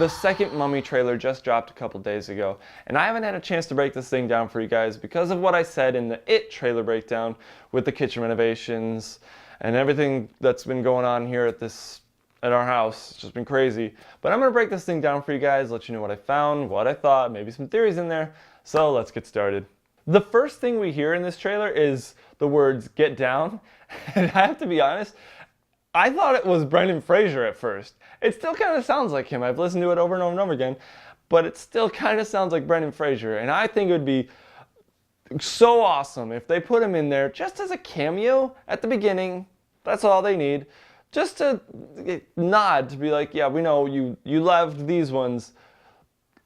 The second Mummy trailer just dropped a couple days ago, and I haven't had a chance to break this thing down for you guys because of what I said in the It trailer breakdown with the kitchen renovations and everything that's been going on here at our house. It's just been crazy. But I'm gonna break this thing down for you guys, let you know what I found, what I thought, maybe some theories in there. So let's get started. The first thing we hear in this trailer is the words "get down," and I have to be honest, I thought it was Brendan Fraser at first. It still kind of sounds like him. I've listened to it over and over and over again, but it still kind of sounds like Brendan Fraser. And I think it would be so awesome if they put him in there just as a cameo at the beginning. That's all they need. Just to nod, to be like, yeah, we know you loved these ones,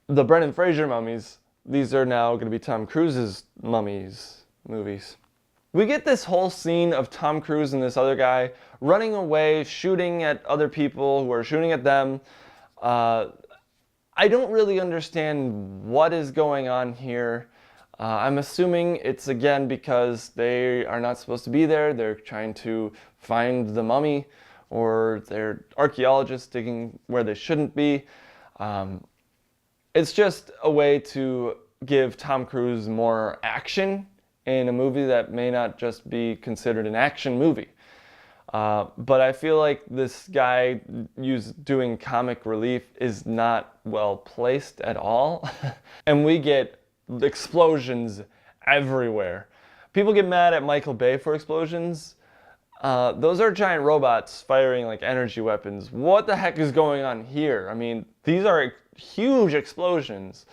the Brendan Fraser mummies. These are now going to be Tom Cruise's movies. We get this whole scene of Tom Cruise and this other guy running away, shooting at other people who are shooting at them. I don't really understand what is going on here. I'm assuming it's again because they are not supposed to be there. They're trying to find the mummy, or they're archaeologists digging where they shouldn't be. It's just a way to give Tom Cruise more action in a movie that may not just be considered an action movie. But I feel like this guy doing comic relief is not well placed at all. And we get explosions everywhere. People get mad at Michael Bay for explosions. Those are giant robots firing like energy weapons. What the heck is going on here? I mean, these are huge explosions.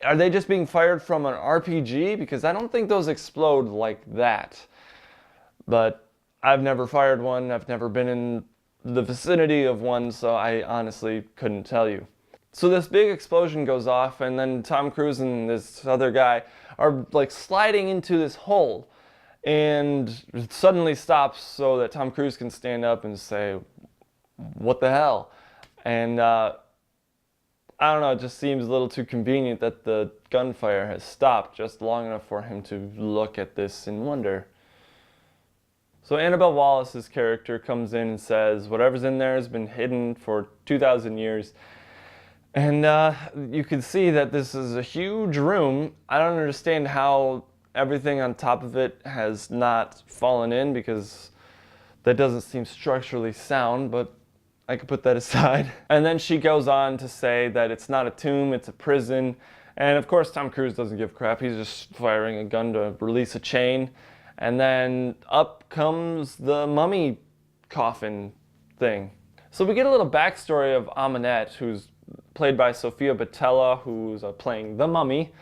Are they just being fired from an RPG? Because I don't think those explode like that. But I've never fired one. I've never been in the vicinity of one, so I honestly couldn't tell you. So this big explosion goes off, and then Tom Cruise and this other guy are like sliding into this hole. And it suddenly stops so that Tom Cruise can stand up and say, "What the hell?" And I don't know, it just seems a little too convenient that the gunfire has stopped just long enough for him to look at this in wonder. So Annabelle Wallis's character comes in and says, whatever's in there has been hidden for 2,000 years. And you can see that this is a huge room. I don't understand how everything on top of it has not fallen in, because that doesn't seem structurally sound, but I could put that aside. And then she goes on to say that it's not a tomb, it's a prison. And of course Tom Cruise doesn't give a crap. He's just firing a gun to release a chain. And then up comes the mummy coffin thing. So we get a little backstory of Amanette, who's played by Sofia Boutella, who's playing the mummy.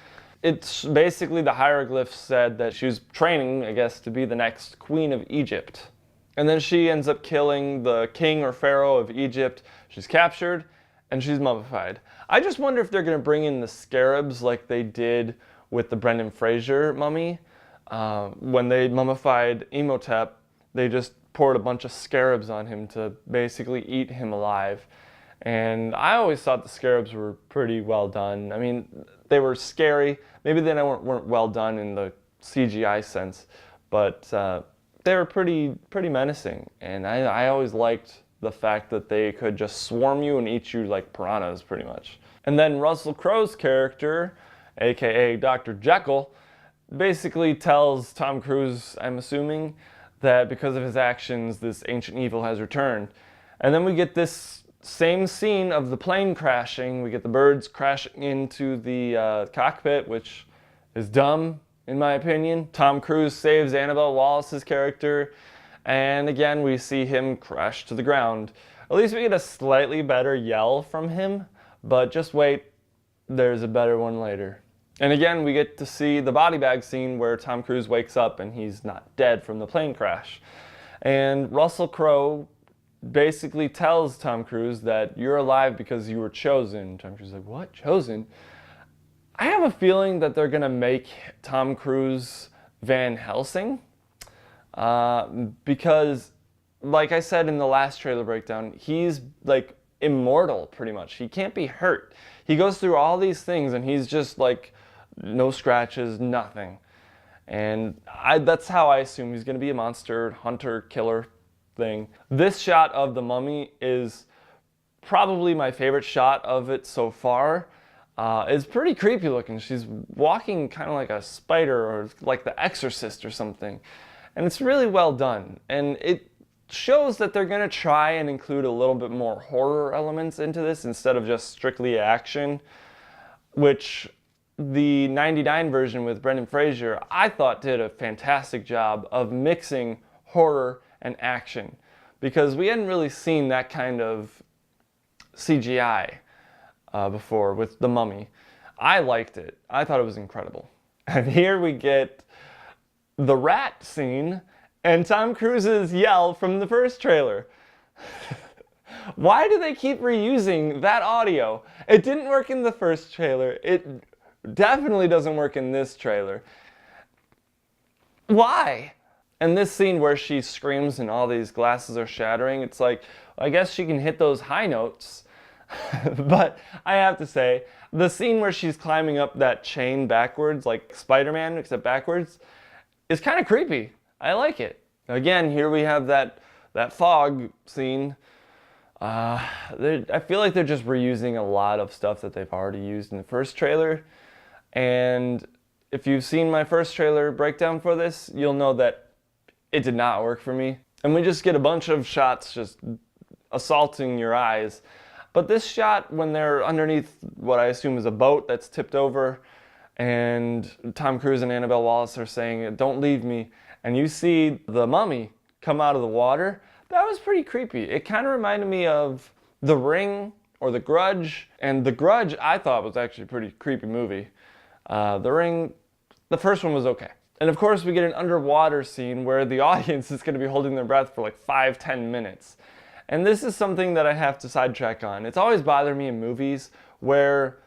It's basically the hieroglyphs said that she was training, I guess, to be the next queen of Egypt. And then she ends up killing the king or pharaoh of Egypt. She's captured and she's mummified. I just wonder if they're going to bring in the scarabs like they did with the Brendan Fraser mummy. When they mummified Imhotep, they just poured a bunch of scarabs on him to basically eat him alive. And I always thought the scarabs were pretty well done. I mean, they were scary. Maybe they weren't well done in the CGI sense, but they were pretty menacing, and I always liked the fact that they could just swarm you and eat you like piranhas, pretty much. And then Russell Crowe's character, aka Dr. Jekyll, basically tells Tom Cruise, I'm assuming, that because of his actions, this ancient evil has returned. And then we get this same scene of the plane crashing. We get the birds crashing into the cockpit, which is dumb, in my opinion. Tom Cruise saves Annabelle Wallis's character, and again we see him crash to the ground. At least we get a slightly better yell from him, but just wait, there's a better one later. And again we get to see the body bag scene where Tom Cruise wakes up and he's not dead from the plane crash. And Russell Crowe basically tells Tom Cruise that you're alive because you were chosen. Tom Cruise is like, what? Chosen? I have a feeling that they're going to make Tom Cruise Van Helsing, because, like I said in the last trailer breakdown, he's like immortal pretty much. He can't be hurt. He goes through all these things and he's just like no scratches, nothing. And that's how I assume he's going to be a monster, hunter, killer thing. This shot of the mummy is probably my favorite shot of it so far. It's pretty creepy looking. She's walking kind of like a spider or like The Exorcist or something. And it's really well done. And it shows that they're going to try and include a little bit more horror elements into this instead of just strictly action, which the 99 version with Brendan Fraser, I thought did a fantastic job of mixing horror and action, because we hadn't really seen that kind of CGI before with The Mummy. I liked it. I thought it was incredible. And here we get the rat scene and Tom Cruise's yell from the first trailer. Why do they keep reusing that audio? It didn't work in the first trailer. It definitely doesn't work in this trailer. Why? And this scene where she screams and all these glasses are shattering, it's like, I guess she can hit those high notes. But I have to say, the scene where she's climbing up that chain backwards, like Spider-Man, except backwards, is kind of creepy. I like it. Again, here we have that fog scene. I feel like they're just reusing a lot of stuff that they've already used in the first trailer. And if you've seen my first trailer breakdown for this, you'll know that it did not work for me. And we just get a bunch of shots just assaulting your eyes. But this shot, when they're underneath what I assume is a boat that's tipped over, and Tom Cruise and Annabelle Wallis are saying, "Don't leave me," and you see the mummy come out of the water, that was pretty creepy. It kind of reminded me of The Ring or The Grudge. And The Grudge, I thought, was actually a pretty creepy movie. The Ring, the first one was okay. And of course, we get an underwater scene where the audience is going to be holding their breath for like 5-10 minutes. And this is something that I have to sidetrack on. It's always bothered me in movies where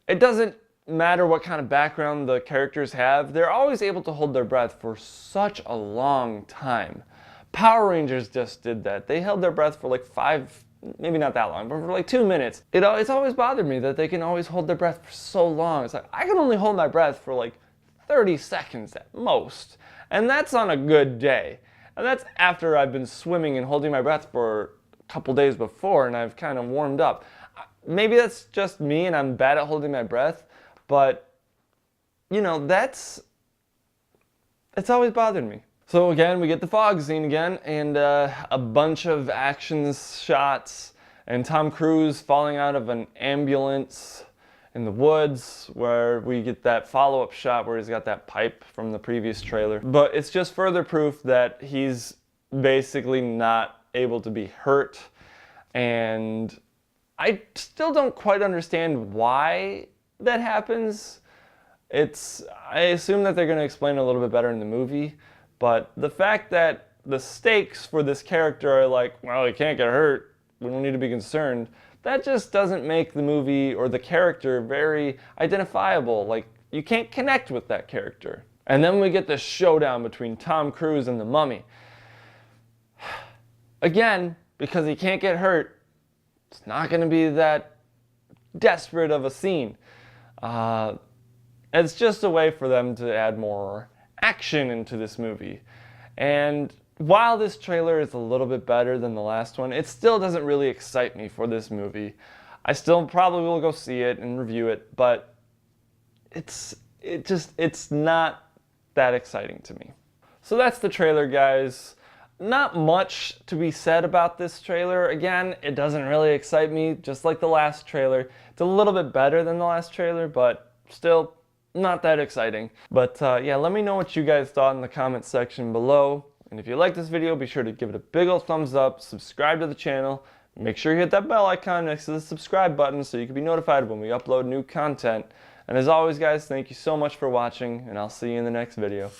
it doesn't matter what kind of background the characters have, they're always able to hold their breath for such a long time. Power Rangers just did that. They held their breath for like 5, maybe not that long, but for like 2 minutes. It's always bothered me that they can always hold their breath for so long. It's like, I can only hold my breath for like 30 seconds at most. And that's on a good day. And that's after I've been swimming and holding my breath for a couple days before and I've kind of warmed up. Maybe that's just me and I'm bad at holding my breath, but you know, it's always bothered me. So again, we get the fog scene again, and a bunch of action shots, and Tom Cruise falling out of an ambulance in the woods, where we get that follow-up shot where he's got that pipe from the previous trailer. But it's just further proof that he's basically not able to be hurt, and I still don't quite understand why that happens. I assume that they're going to explain it a little bit better in the movie. But the fact that the stakes for this character are like, well, he can't get hurt, we don't need to be concerned, that just doesn't make the movie or the character very identifiable. Like, you can't connect with that character. And then we get this showdown between Tom Cruise and the mummy. Again, because he can't get hurt, it's not going to be that desperate of a scene. It's just a way for them to add more action into this movie. And while this trailer is a little bit better than the last one, it still doesn't really excite me for this movie. I still probably will go see it and review it, but it's not that exciting to me. So that's the trailer, guys. Not much to be said about this trailer. Again, it doesn't really excite me, just like the last trailer. It's a little bit better than the last trailer, but still not that exciting. But yeah, let me know what you guys thought in the comments section below. And if you like this video, be sure to give it a big old thumbs up, subscribe to the channel, make sure you hit that bell icon next to the subscribe button so you can be notified when we upload new content. And as always, guys, thank you so much for watching, and I'll see you in the next video.